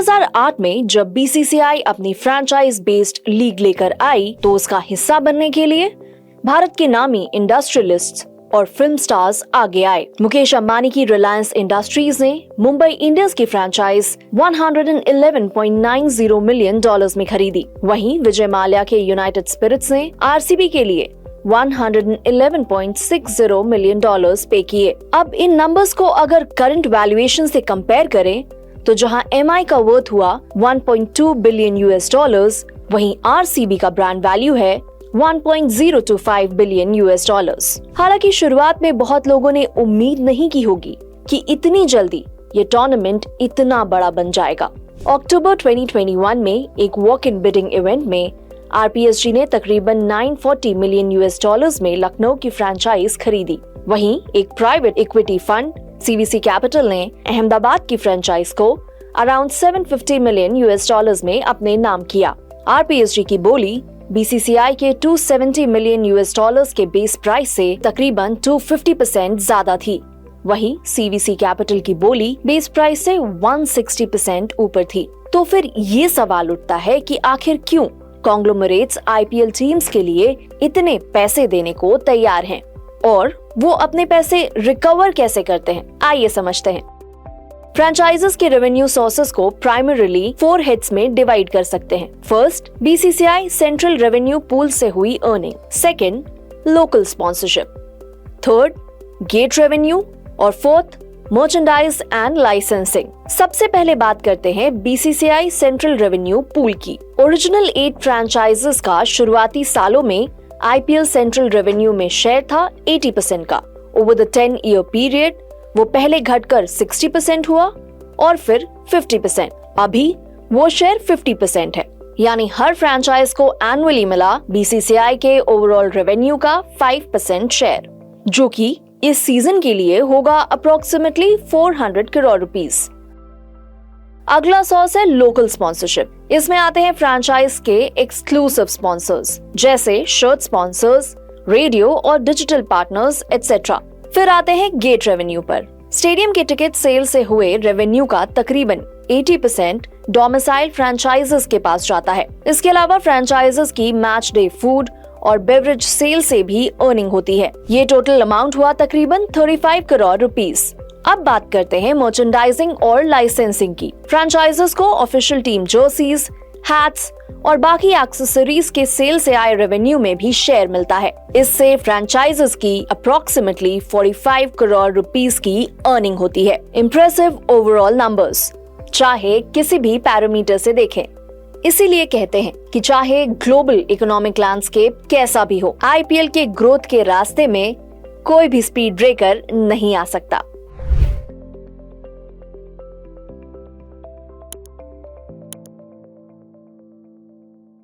2008 में जब बीसीसीआई अपनी फ्रैंचाइज बेस्ड लीग लेकर आई तो उसका हिस्सा बनने के लिए भारत के नामी इंडस्ट्रियलिस्ट्स और फिल्म स्टार्स आगे आए। मुकेश अंबानी की रिलायंस इंडस्ट्रीज ने मुंबई इंडियंस की फ्रैंचाइज $111.90 मिलियन में खरीदी। वहीं विजय माल्या के यूनाइटेड स्पिरिट्स ने आरसीबी के लिए $111.60 मिलियन पे किए। अब इन नंबर्स को अगर करंट वैल्यूएशन से कंपेयर करें तो जहां एमआई का वर्थ हुआ $1.2 बिलियन, वहीं आरसीबी का ब्रांड वैल्यू है $1.025 बिलियन। हालांकि शुरुआत में बहुत लोगों ने उम्मीद नहीं की होगी कि इतनी जल्दी ये टूर्नामेंट इतना बड़ा बन जाएगा। अक्टूबर 2021 में एक वॉक इन बिडिंग इवेंट में आरपीएसजी ने तकरीबन $940 मिलियन में लखनऊ की फ्रैंचाइज खरीदी। वहीं एक private equity fund CVC capital ने अहमदाबाद की फ्रैंचाइज को अराउंड $750 मिलियन में अपने नाम किया। आरपीएसजी की बोली बीसीसीआई के $270 मिलियन के बेस प्राइस से तकरीबन 250% ज्यादा थी। वहीं सीवीसी कैपिटल की बोली बेस प्राइस से 160% ऊपर थी। तो फिर ये सवाल उठता है कि आखिर क्यों कॉन्ग्लोमरेट्स आईपीएल टीम्स के लिए इतने पैसे देने को तैयार हैं और वो अपने पैसे रिकवर कैसे करते हैं, आइए समझते हैं। फ्रैंचाइजेस के रेवेन्यू सोर्सेस को प्राइमरीली 4 हेड्स में डिवाइड कर सकते हैं। First, BCCI central revenue pool से हुई earning. Second, local sponsorship. Third, gate revenue. और फोर्थ, मर्चेंडाइज एंड लाइसेंसिंग। सबसे पहले बात करते हैं बीसीसीआई सेंट्रल रेवेन्यू पूल की। ओरिजिनल 8 फ्रैंचाइजेस का शुरुआती सालों में आईपीएल सेंट्रल रेवेन्यू में शेयर था 80% का। ओवर द 10-year पीरियड वो पहले घटकर 60% हुआ और फिर 50%। अभी वो शेयर 50% है, यानी हर फ्रैंचाइज को एनुअली मिला बीसीसीआई के ओवरऑल रेवेन्यू का 5% शेयर, जो कि इस सीजन के लिए होगा अप्रोक्सीमेटली 400 करोड़ रुपीस। अगला सोर्स है लोकल स्पॉन्सरशिप। इसमें आते हैं फ्रैंचाइज के एक्सक्लूसिव स्पॉन्सर्स जैसे शर्ट स्पॉन्सर्स, रेडियो और डिजिटल पार्टनर्स एटसेट्रा। फिर आते हैं गेट रेवेन्यू पर। स्टेडियम के टिकट सेल से हुए रेवेन्यू का तकरीबन 80% डोमिसाइल फ्रैंचाइजेस के पास जाता है। इसके अलावा फ्रैंचाइजेस की मैच डे फूड और बेवरेज सेल से भी अर्निंग होती है। ये टोटल अमाउंट हुआ तकरीबन 35 करोड़ रुपीस। अब बात करते हैं मर्चेंडाइजिंग और लाइसेंसिंग की। फ्रैंचाइजेस को ऑफिशियल टीम जर्सीज, हैट्स और बाकी एक्सेसरीज के सेल से आए रेवेन्यू में भी शेयर मिलता है। इससे फ्रैंचाइजेस की अप्रोक्सीमेटली 45 करोड़ रुपीस की अर्निंग होती है। इम्प्रेसिव ओवरऑल नंबर्स, चाहे किसी भी पैरामीटर से देखें। इसीलिए कहते हैं कि चाहे ग्लोबल इकोनॉमिक लैंडस्केप कैसा भी हो, आईपीएल के ग्रोथ के रास्ते में कोई भी स्पीड ब्रेकर नहीं आ सकता।